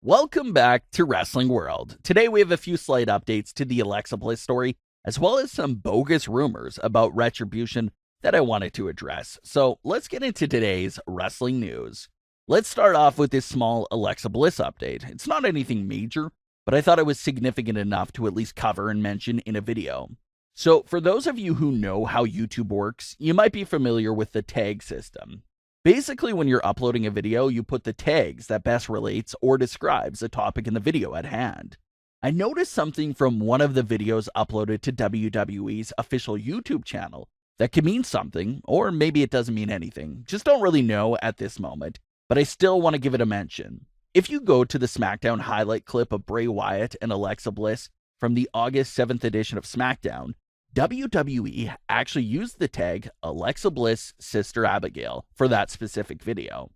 Welcome back to Wrestling World. Today we have a few slight updates to the Alexa Bliss story, as well as some bogus rumors about Retribution that I wanted to address. So let's get into today's wrestling news. Let's start off with this small Alexa Bliss update. It's not anything major, but I thought it was significant enough to at least cover and mention in a video. So for those of you who know how YouTube works, you might be familiar with the tag system. Basically, when you're uploading a video, you put the tags that best relates or describes the topic in the video at hand. I noticed something from one of the videos uploaded to WWE's official YouTube channel that could mean something, or maybe it doesn't mean anything. Just don't really know at this moment, but I still want to give it a mention. If you go to the SmackDown highlight clip of Bray Wyatt and Alexa Bliss from the August 7th edition of SmackDown, WWE actually used the tag Alexa Bliss Sister Abigail for that specific video.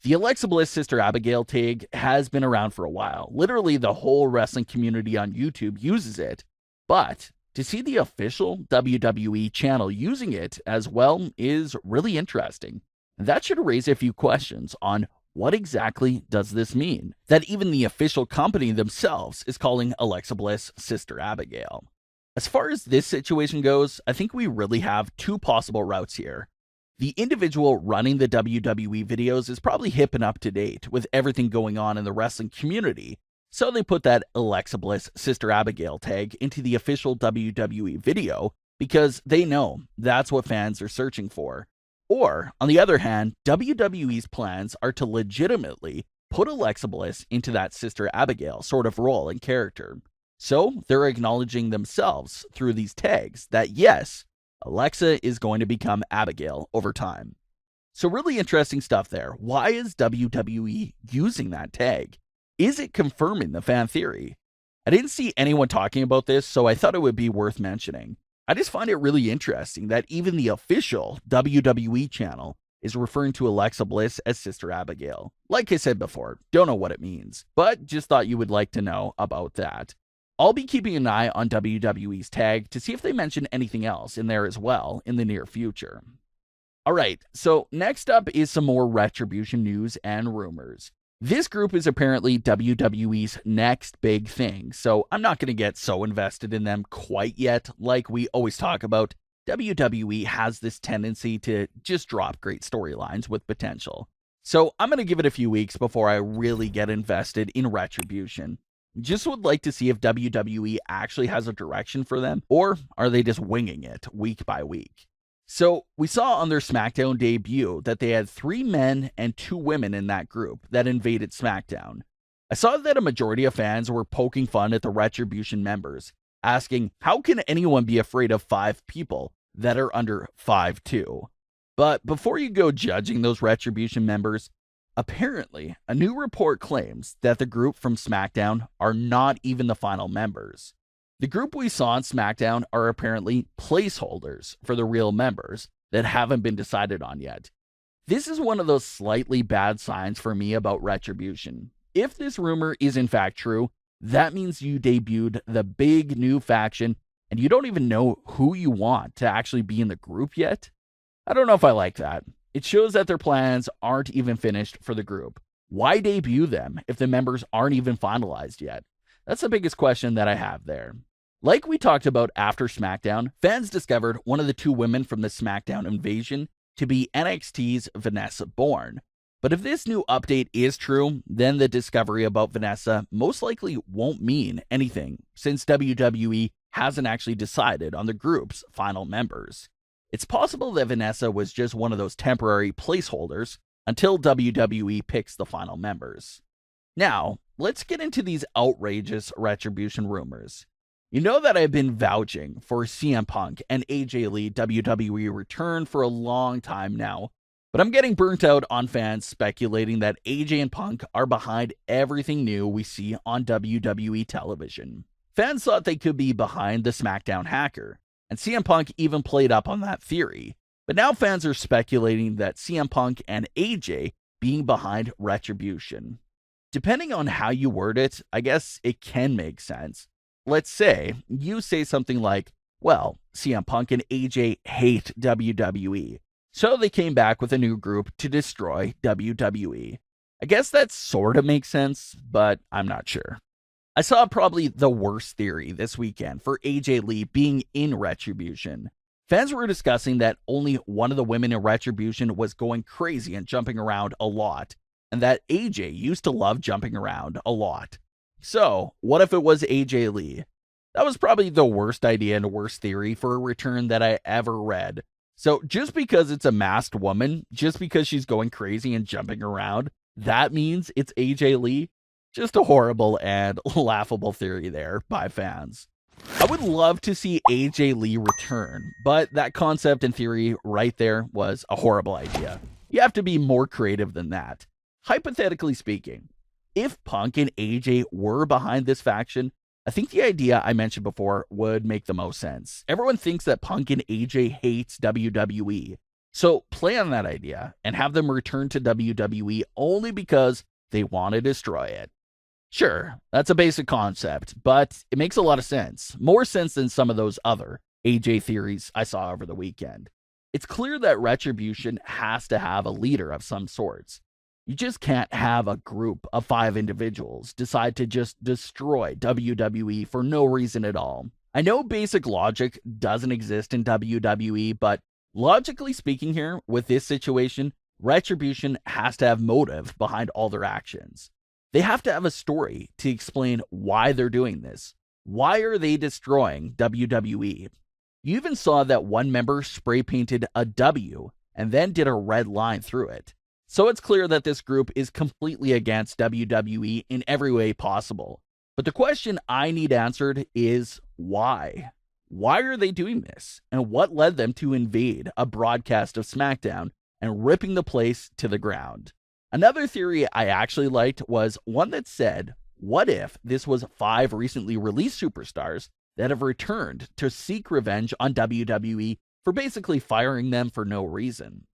The Alexa Bliss Sister Abigail tag has been around for a while. Literally, the whole wrestling community on YouTube uses it. But to see the official WWE channel using it as well is really interesting. That should raise a few questions on what exactly does this mean, that even the official company themselves is calling Alexa Bliss Sister Abigail. As far as this situation goes, I think we really have two possible routes here. The individual running the WWE videos is probably hip and up to date with everything going on in the wrestling community, so they put that Alexa Bliss Sister Abigail tag into the official WWE video because they know that's what fans are searching for. Or, on the other hand, WWE's plans are to legitimately put Alexa Bliss into that Sister Abigail sort of role and character. So they're acknowledging themselves through these tags that yes, Alexa is going to become Abigail over time. So really interesting stuff there. Why is WWE using that tag? Is it confirming the fan theory? I didn't see anyone talking about this, so I thought it would be worth mentioning. I just find it really interesting that even the official WWE channel is referring to Alexa Bliss as Sister Abigail. Like I said before, don't know what it means, but just thought you would like to know about that. I'll be keeping an eye on WWE's tag to see if they mention anything else in there as well in the near future. Alright, so next up is some more Retribution news and rumors. This group is apparently WWE's next big thing, so I'm not going to get so invested in them quite yet. Like we always talk about, WWE has this tendency to just drop great storylines with potential. So I'm going to give it a few weeks before I really get invested in Retribution. Just would like to see if WWE actually has a direction for them, or are they just winging it week by week? So we saw on their SmackDown debut that they had 3 men and 2 women in that group that invaded SmackDown. I saw that a majority of fans were poking fun at the Retribution members, asking how can anyone be afraid of 5 people that are under 5'2"? But before you go judging those Retribution members, apparently, a new report claims that the group from SmackDown are not even the final members. The group we saw on SmackDown are apparently placeholders for the real members that haven't been decided on yet. This is one of those slightly bad signs for me about Retribution. If this rumor is in fact true, that means you debuted the big new faction and you don't even know who you want to actually be in the group yet. I don't know if I like that. It shows that their plans aren't even finished for the group. Why debut them if the members aren't even finalized yet? That's the biggest question that I have there. Like we talked about after SmackDown, fans discovered one of the 2 women from the SmackDown invasion to be NXT's Vanessa Bourne. But if this new update is true, then the discovery about Vanessa most likely won't mean anything, since WWE hasn't actually decided on the group's final members. It's possible that Vanessa was just one of those temporary placeholders until WWE picks the final members. Now, let's get into these outrageous Retribution rumors. You know that I've been vouching for CM Punk and AJ Lee WWE return for a long time now, but I'm getting burnt out on fans speculating that AJ and Punk are behind everything new we see on WWE television. Fans thought they could be behind the SmackDown hacker, and CM Punk even played up on that theory. But now fans are speculating that CM Punk and AJ being behind Retribution. Depending on how you word it, I guess it can make sense. Let's say you say something like, well, CM Punk and AJ hate WWE, so they came back with a new group to destroy WWE. I guess that sort of makes sense, but I'm not sure. I saw probably the worst theory this weekend for AJ Lee being in Retribution. Fans were discussing that only one of the women in Retribution was going crazy and jumping around a lot, and that AJ used to love jumping around a lot. So, what if it was AJ Lee? That was probably the worst idea and worst theory for a return that I ever read. So, just because it's a masked woman, just because she's going crazy and jumping around, that means it's AJ Lee? Just a horrible and laughable theory there by fans. I would love to see AJ Lee return, but that concept and theory right there was a horrible idea. You have to be more creative than that. Hypothetically speaking, if Punk and AJ were behind this faction, I think the idea I mentioned before would make the most sense. Everyone thinks that Punk and AJ hates WWE. So play on that idea and have them return to WWE only because they want to destroy it. Sure, that's a basic concept, but it makes a lot of sense. More sense than some of those other AJ theories I saw over the weekend. It's clear that Retribution has to have a leader of some sorts. You just can't have a group of 5 individuals decide to just destroy WWE for no reason at all. I know basic logic doesn't exist in WWE, but logically speaking here, with this situation, Retribution has to have motive behind all their actions. They have to have a story to explain why they're doing this. Why are they destroying WWE? You even saw that one member spray painted a W and then did a red line through it. So it's clear that this group is completely against WWE in every way possible. But the question I need answered is why? Why are they doing this? And what led them to invade a broadcast of SmackDown and ripping the place to the ground? Another theory I actually liked was one that said, what if this was 5 recently released superstars that have returned to seek revenge on WWE for basically firing them for no reason?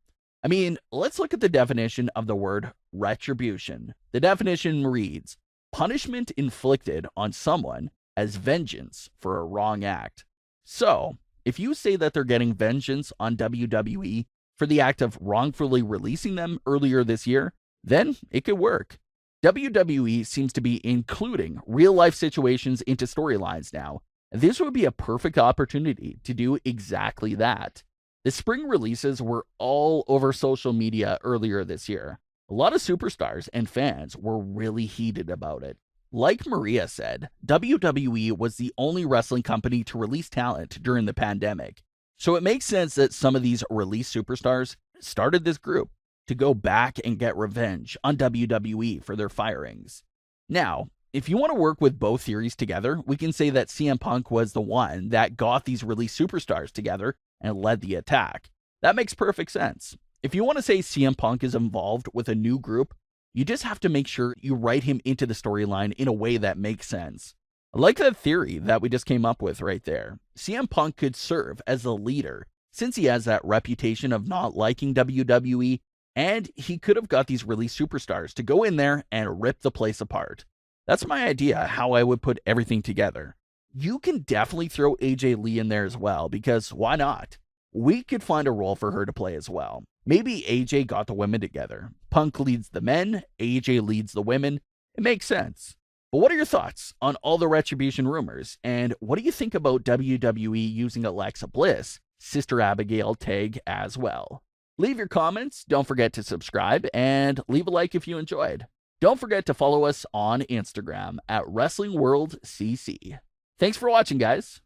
I mean, let's look at the definition of the word retribution. The definition reads, punishment inflicted on someone as vengeance for a wrong act. So, if you say that they're getting vengeance on WWE for the act of wrongfully releasing them earlier this year, then it could work. WWE seems to be including real-life situations into storylines now, and this would be a perfect opportunity to do exactly that. The spring releases were all over social media earlier this year. A lot of superstars and fans were really heated about it. Like Maria said, WWE was the only wrestling company to release talent during the pandemic, so it makes sense that some of these released superstars started this group to go back and get revenge on WWE for their firings. Now, if you want to work with both theories together, we can say that CM Punk was the one that got these released superstars together and led the attack. That makes perfect sense. If you want to say CM Punk is involved with a new group, you just have to make sure you write him into the storyline in a way that makes sense. I like that theory that we just came up with right there. CM Punk could serve as the leader since he has that reputation of not liking WWE, and he could have got these released superstars to go in there and rip the place apart. That's my idea how I would put everything together. You can definitely throw AJ Lee in there as well, because why not? We could find a role for her to play as well. Maybe AJ got the women together. Punk leads the men, AJ leads the women. It makes sense. But what are your thoughts on all the Retribution rumors? And what do you think about WWE using Alexa Bliss, Sister Abigail tag as well? Leave your comments, don't forget to subscribe, and leave a like if you enjoyed. Don't forget to follow us on Instagram at WrestlingWorldCC. Thanks for watching, guys.